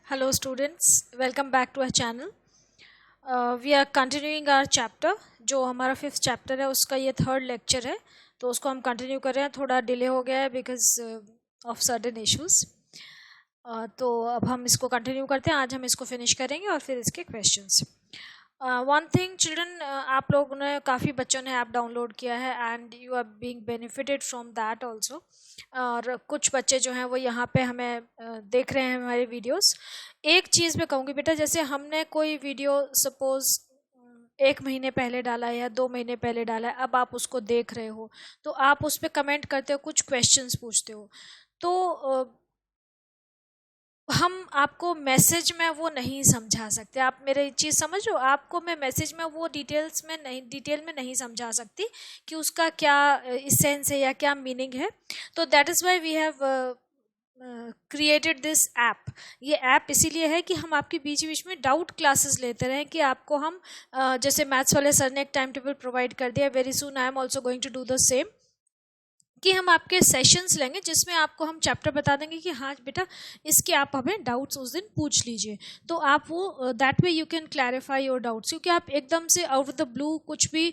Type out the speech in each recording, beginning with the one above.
Hello students, welcome back to our channel. We are continuing our chapter. जो हमारा fifth chapter है उसका ये थर्ड लेक्चर है, तो उसको हम कंटिन्यू कर रहे हैं. थोड़ा डिले हो गया है बिकॉज ऑफ सर्टेन इश्यूज. तो अब हम इसको कंटिन्यू करते हैं. आज हम इसको फिनिश करेंगे और फिर इसके क्वेश्चंस. वन थिंग चिल्ड्रन, आप लोगों ने काफ़ी बच्चों ने ऐप डाउनलोड किया है and you are being benefited from that also. और कुछ बच्चे जो हैं वो यहाँ पे हमें देख रहे हैं हमारे वीडियोस. एक चीज़ मैं कहूँगी बेटा, जैसे हमने कोई वीडियो सपोज 1 महीने पहले डाला है या 2 महीने पहले डाला है, अब आप उसको देख रहे हो तो आप उस पर कमेंट करते हो, कुछ क्वेश्चंस पूछते हो, तो हम आपको मैसेज में वो नहीं समझा सकते. आप मेरे चीज़ समझ रहे हो? आपको मैं मैसेज में वो डिटेल में नहीं समझा सकती कि उसका क्या इसेंस है या क्या मीनिंग है. तो that is why we have created this app. ये ऐप इसीलिए है कि हम आपके बीच बीच में डाउट क्लासेस लेते रहें, कि आपको हम जैसे मैथ्स वाले सर ने एक टाइम टेबल प्रोवाइड कर दिया. Very soon I am also going to do the same, कि हम आपके सेशंस लेंगे जिसमें आपको हम चैप्टर बता देंगे कि हाँ बेटा इसके आप हमें डाउट्स उस दिन पूछ लीजिए. तो आप वो that way you can clarify your doubts. क्योंकि आप एकदम से आउट ऑफ द ब्लू कुछ भी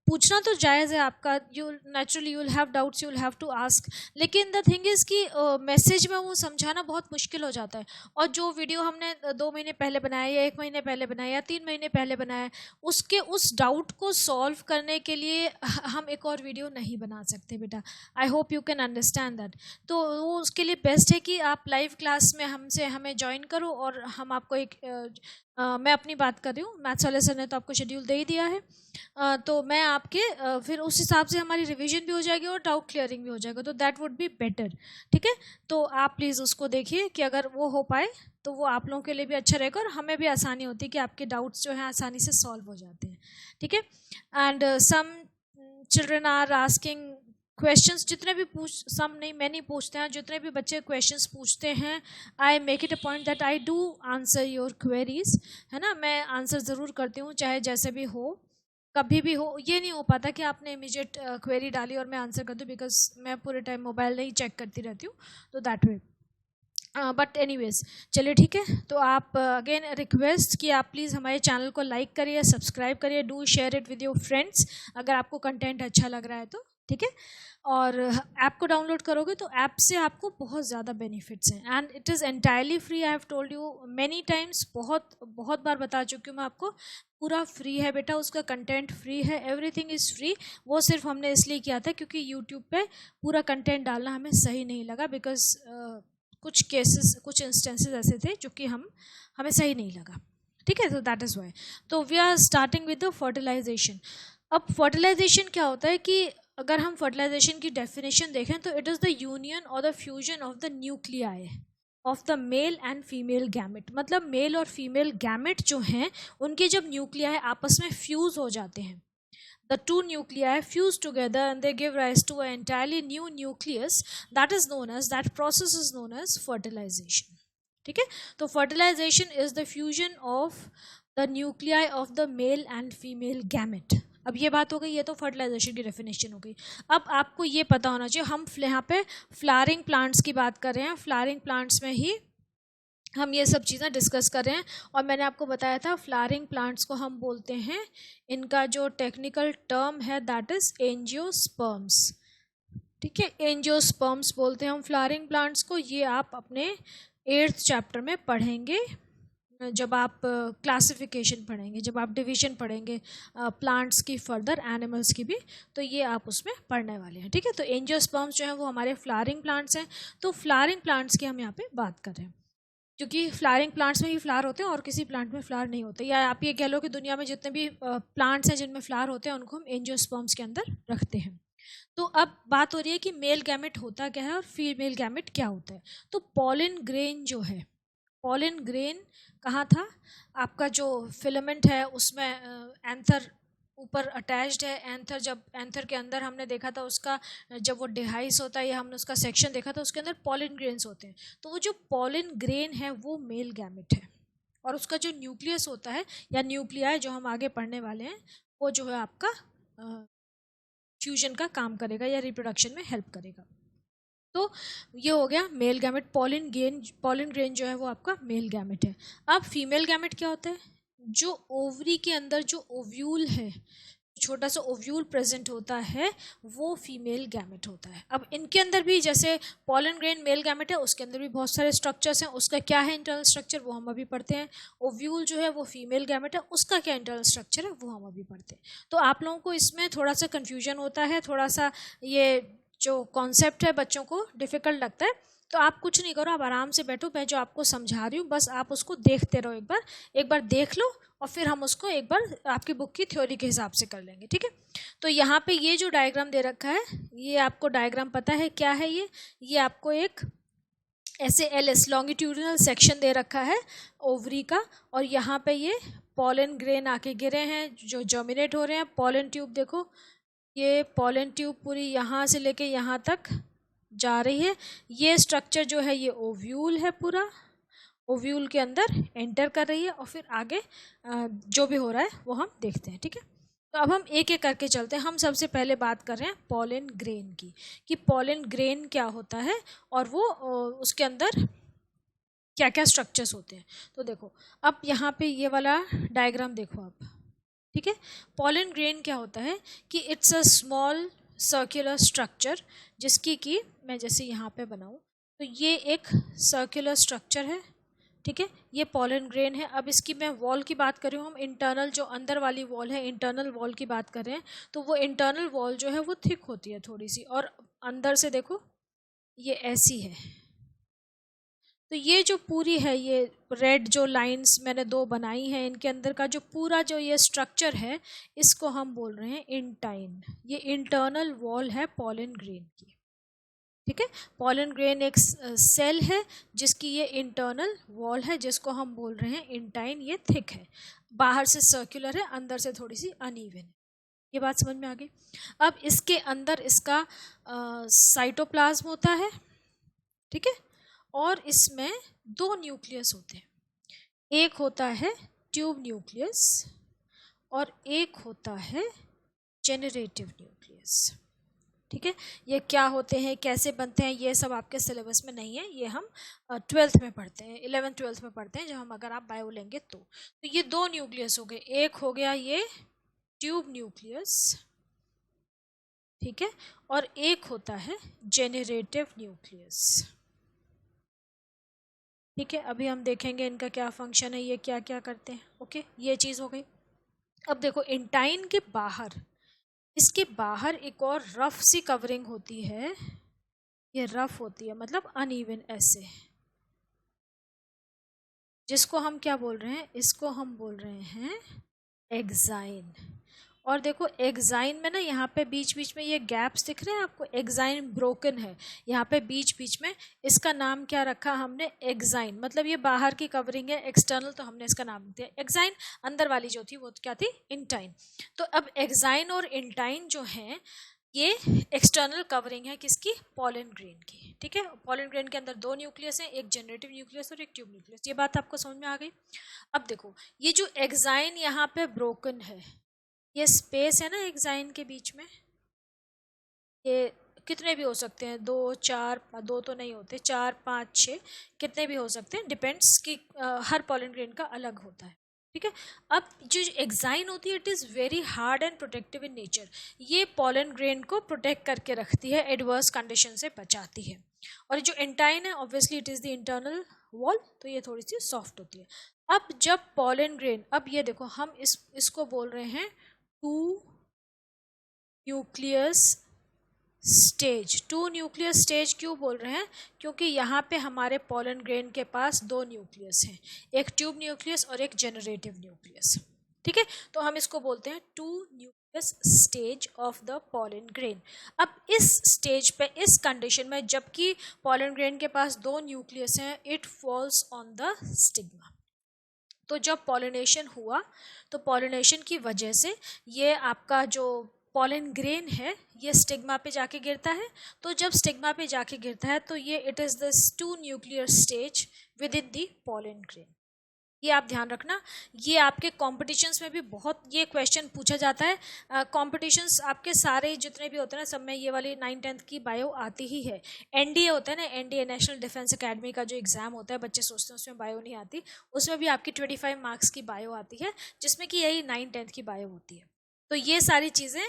पूछना तो जायज़ है आपका, you naturally you will have doubts, you will have to ask. लेकिन द थिंग इज़ कि मैसेज में वो समझाना बहुत मुश्किल हो जाता है. और जो वीडियो हमने 2 महीने पहले बनाया या 1 महीने पहले बनाया या 3 महीने पहले बनाया, उसके उस डाउट को सॉल्व करने के लिए हम एक और वीडियो नहीं बना सकते बेटा. I hope you can understand that. तो वो उसके लिए बेस्ट है कि आप लाइव क्लास में हमें ज्वाइन करो और हम आपको एक मैं अपनी बात कर रही हूँ, मैथ्स वाले सर ने तो आपको शेड्यूल दे ही दिया है. तो मैं आपके फिर उस हिसाब से हमारी रिवीजन भी हो जाएगी और डाउट क्लियरिंग भी हो जाएगा. तो दैट वुड बी बेटर. ठीक है, तो आप प्लीज़ उसको देखिए कि अगर वो हो पाए तो वो आप लोगों के लिए भी अच्छा रहेगा और हमें भी आसानी होती है कि आपके डाउट्स जो हैं आसानी से सॉल्व हो जाते हैं. ठीक है. And some children are asking questions. जितने भी सम नहीं मैनी पूछते हैं, जितने भी बच्चे क्वेश्चंस पूछते हैं, I make it a point that I do answer your queries. है ना, मैं आंसर ज़रूर करती हूँ चाहे जैसे भी हो, कभी भी हो. ये नहीं हो पाता कि आपने इमीडिएट क्वेरी डाली और मैं आंसर कर दूँ, बिकॉज मैं पूरे टाइम मोबाइल नहीं चेक करती रहती हूँ. तो दैट वे. बट एनीवेज, चलिए ठीक है. तो आप अगेन रिक्वेस्ट कि आप प्लीज़ हमारे चैनल को लाइक करिए, सब्सक्राइब करिए, do share it with your friends अगर आपको कंटेंट अच्छा लग रहा है तो. ठीक है. और ऐप को डाउनलोड करोगे तो ऐप से आपको बहुत ज़्यादा बेनिफिट्स हैं and it is entirely free. I have told you many times, बहुत बहुत बार बता चुकी हूँ मैं आपको. पूरा फ्री है बेटा, उसका कंटेंट फ्री है, एवरीथिंग इज़ फ्री. वो सिर्फ हमने इसलिए किया था क्योंकि यूट्यूब पे पूरा कंटेंट डालना हमें सही नहीं लगा, बिकॉज कुछ केसेस, कुछ इंस्टेंसेस ऐसे थे जो कि हमें सही नहीं लगा. ठीक है, तो दैट इज़ वाई. तो we are starting with the fertilisation. अब फर्टिलाइजेशन क्या होता है कि अगर हम फर्टिलाइजेशन की डेफिनेशन देखें तो इट इज़ द यूनियन और the fusion of the nuclei of the male and female gamete. मतलब मेल और फीमेल गैमेट जो हैं उनके जब न्यूक्लियाई आपस में फ्यूज हो जाते हैं, the two nuclei fuse together and they give rise to an entirely new nucleus. That process is known as fertilization. ठीक है. तो fertilization is the fusion of the nuclei of the male and female gamete. अब ये बात हो गई, ये तो फर्टिलाइजेशन की डेफिनेशन हो गई. अब आपको ये पता होना चाहिए, हम यहाँ पे फ्लावरिंग प्लांट्स की बात कर रहे हैं. फ्लावरिंग प्लांट्स में ही हम ये सब चीज़ें डिस्कस कर रहे हैं. और मैंने आपको बताया था फ्लावरिंग प्लांट्स को हम बोलते हैं, इनका जो टेक्निकल टर्म है दैट इज़ एंजियोस्पर्म्स. ठीक है, एंजियोस्पर्म्स बोलते हैं हम फ्लावरिंग प्लांट्स को. ये आप अपने 8th चैप्टर में पढ़ेंगे जब आप क्लासिफिकेशन पढ़ेंगे, जब आप डिवीजन पढ़ेंगे प्लांट्स की, फर्दर एनिमल्स की भी, तो ये आप उसमें पढ़ने वाले हैं. ठीक है. तो एंजियोस्पर्म्स जो हैं वो हमारे फ्लावरिंग प्लांट्स हैं. तो फ्लावरिंग प्लांट्स की हम यहाँ पे बात कर रहे हैं क्योंकि फ्लावरिंग प्लांट्स में ही फ्लावर होते हैं और किसी प्लांट में फ्लावर नहीं होते. या आप ये कह लो कि दुनिया में जितने भी प्लांट्स हैं जिनमें फ्लावर होते हैं उनको हम एंजियोस्पर्म्स के अंदर रखते हैं. तो अब बात हो रही है कि मेल गैमेट होता क्या है और फीमेल गैमेट क्या होता है. तो पॉलन ग्रेन जो है, पॉलन ग्रेन कहाँ था? आपका जो फिलामेंट है उसमें एंथर ऊपर अटैच्ड है. एंथर के अंदर हमने देखा था उसका, जब वो डिहाइस होता है या हमने उसका सेक्शन देखा था, उसके अंदर पॉलन ग्रेन्स होते हैं. तो वो जो पॉलन ग्रेन है वो मेल गैमेट है और उसका जो न्यूक्लियस होता है या न्यूक्लियाई जो हम आगे पढ़ने वाले हैं वो जो है आपका फ्यूजन का काम करेगा या रिप्रोडक्शन में हेल्प करेगा. तो ये हो गया मेल गैमेट। पॉलन ग्रेन जो है वो आपका मेल गैमेट है। अब फीमेल गैमेट क्या होता है? जो ओवरी के अंदर जो ओव्यूल है, छोटा सा ओव्यूल प्रेजेंट होता है, वो फीमेल गैमेट होता है। अब इनके अंदर भी जैसे पॉलन ग्रेन मेल गैमेट है, उसके अंदर भी बहुत सारे स्ट्रक्चर्स हैं। उसका क्या है इंटरनल स्ट्रक्चर, वो हम अभी पढ़ते हैं। ओव्यूल जो है वो फीमेल गैमेट है, उसका क्या इंटरनल स्ट्रक्चर है वो हम अभी पढ़ते हैं। तो आप लोगों को इसमें थोड़ा सा कन्फ्यूजन होता है, थोड़ा सा ये जो कॉन्सेप्ट है बच्चों को डिफिकल्ट लगता है। तो आप कुछ नहीं करो, आप आराम से बैठो, मैं जो आपको समझा रही हूँ बस आप उसको देखते रहो। एक बार देख लो और फिर हम उसको एक बार आपकी बुक की थ्योरी के हिसाब से कर लेंगे, ठीक है। तो यहाँ पे ये जो डायग्राम दे रखा है, ये आपको डायग्राम पता है क्या है? ये आपको एक ऐसे एलएस लॉन्गिट्यूडिनल सेक्शन दे रखा है ओवरी का, और यहाँ पे ये पॉलन ग्रेन आके गिरे हैं जो जर्मिनेट हो रहे हैं। पॉलन ट्यूब देखो, ये पॉलन ट्यूब पूरी यहाँ से लेके यहाँ तक जा रही है। ये स्ट्रक्चर जो है ये ओव्यूल है, पूरा ओव्यूल के अंदर एंटर कर रही है, और फिर आगे जो भी हो रहा है वो हम देखते हैं, ठीक है। तो अब हम एक एक करके चलते हैं। हम सबसे पहले बात कर रहे हैं पॉलन ग्रेन की, कि पॉलन ग्रेन क्या होता है और वो उसके अंदर क्या क्या स्ट्रक्चर्स होते हैं। तो देखो अब यहाँ पे ये वाला डायग्राम देखो आप, ठीक है। पॉलन ग्रेन क्या होता है कि it's a small circular structure, जिसकी कि मैं जैसे यहाँ पे बनाऊँ तो ये एक सर्कुलर स्ट्रक्चर है, ठीक है। ये पॉलन ग्रेन है। अब इसकी मैं वॉल की बात कर रही हूँ, हम इंटरनल जो अंदर वाली वॉल है, इंटरनल वॉल की बात कर रहे हैं। तो वो इंटरनल वॉल जो है वो थिक होती है थोड़ी सी, और अंदर से देखो ये ऐसी है। तो ये जो पूरी है, ये रेड जो लाइंस मैंने दो बनाई हैं, इनके अंदर का जो पूरा जो ये स्ट्रक्चर है, इसको हम बोल रहे हैं इंटाइन। ये इंटरनल वॉल है पॉलन ग्रेन की, ठीक है। पॉलन ग्रेन एक सेल है जिसकी ये इंटरनल वॉल है, जिसको हम बोल रहे हैं इंटाइन। ये थिक है, बाहर से सर्कुलर है, अंदर से थोड़ी सी अनइवन है। ये बात समझ में आ गई। अब इसके अंदर इसका साइटोप्लाज्म होता है, ठीक है, और इसमें दो न्यूक्लियस होते हैं। एक होता है ट्यूब न्यूक्लियस और एक होता है जेनरेटिव न्यूक्लियस, ठीक है। ये क्या होते हैं, कैसे बनते हैं, ये सब आपके सिलेबस में नहीं है, ये हम 12th में पढ़ते हैं, 11th 12th में पढ़ते हैं जब हम, अगर आप बायो लेंगे तो ये दो न्यूक्लियस हो गए। एक हो गया ये ट्यूब न्यूक्लियस, ठीक है, और एक होता है जेनरेटिव न्यूक्लियस, ठीक है। अभी हम देखेंगे इनका क्या फंक्शन है, ये क्या क्या करते हैं। ओके, ये चीज़ हो गई। अब देखो इंटाइन के बाहर, इसके बाहर एक और रफ सी कवरिंग होती है। ये रफ होती है मतलब अनइवन ऐसे, जिसको हम क्या बोल रहे हैं, इसको हम बोल रहे हैं एक्साइन। और देखो एक्साइन में ना यहाँ पे बीच बीच में ये गैप्स दिख रहे हैं आपको, एक्साइन ब्रोकन है यहाँ पे बीच बीच में। इसका नाम क्या रखा हमने, एक्साइन। मतलब ये बाहर की कवरिंग है एक्सटर्नल, तो हमने इसका नाम दिया एक्साइन। अंदर वाली जो थी वो क्या थी, इंटाइन। तो अब एक्साइन और इंटाइन जो है ये एक्सटर्नल कवरिंग है किसकी, पॉलन ग्रेन की, ठीक है। पॉलन ग्रेन के अंदर दो न्यूक्लियस हैं, एक जनरेटिव न्यूक्लियस और एक ट्यूब न्यूक्लियस। ये बात आपको समझ में आ गई। अब देखो ये जो एक्साइन यहाँ पे ब्रोकन है, ये स्पेस है ना एक्साइन के बीच में, ये कितने भी हो सकते हैं, 2 4, 2 तो नहीं होते, 4 5 6, कितने भी हो सकते हैं, डिपेंड्स कि हर पॉलन ग्रेन का अलग होता है, ठीक है। अब जो एक्साइन होती है it is very hard and protective in nature. ये पॉलन ग्रेन को प्रोटेक्ट करके रखती है, एडवर्स कंडीशन से बचाती है। और जो इंटाइन है obviously it is the internal wall, तो ये थोड़ी सी सॉफ्ट होती है। अब जब पॉलन ग्रेन, अब ये देखो हम इसको बोल रहे हैं two nucleus stage. Two nucleus stage क्यों बोल रहे हैं, क्योंकि यहाँ पे हमारे पॉलन ग्रेन के पास दो न्यूक्लियस हैं, एक ट्यूब न्यूक्लियस और एक जनरेटिव न्यूक्लियस, ठीक है। तो हम इसको बोलते हैं two nucleus stage of the pollen grain. अब इस स्टेज पे, इस कंडीशन में, जबकि पॉलन ग्रेन के पास दो न्यूक्लियस हैं, it falls on the stigma. तो जब पॉलिनेशन हुआ तो पॉलिनेशन की वजह से ये आपका जो पॉलन ग्रेन है ये स्टिग्मा पे जाके गिरता है। तो जब स्टिग्मा पे जाके गिरता है तो ये it is this two nuclear stage within the pollen grain. ये आप ध्यान रखना। ये आपके कॉम्पिटिशन्स में भी बहुत ये क्वेश्चन पूछा जाता है। कॉम्पिटिशन्स आपके सारे जितने भी होते हैं ना, सब में ये वाली 9th-10th की बायो आती ही है। एनडीए होता है ना, एनडीए नेशनल डिफेंस एकेडमी का जो एग्जाम होता है, बच्चे सोचते हैं उसमें बायो नहीं आती, उसमें भी आपकी 25 मार्क्स की बायो आती है, जिसमें कि यही 9th-10th की बायो होती है। तो ये सारी चीज़ें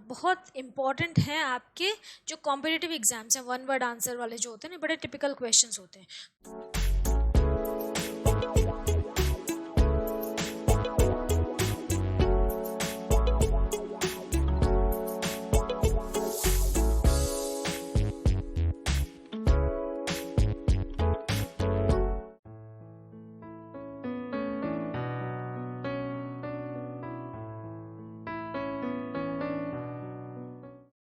बहुत इंपॉर्टेंट हैं आपके जो कॉम्पिटिटिव एग्जाम्स हैं, वन वर्ड आंसर वाले जो होते हैं ना, बड़े टिपिकल क्वेश्चंस होते हैं।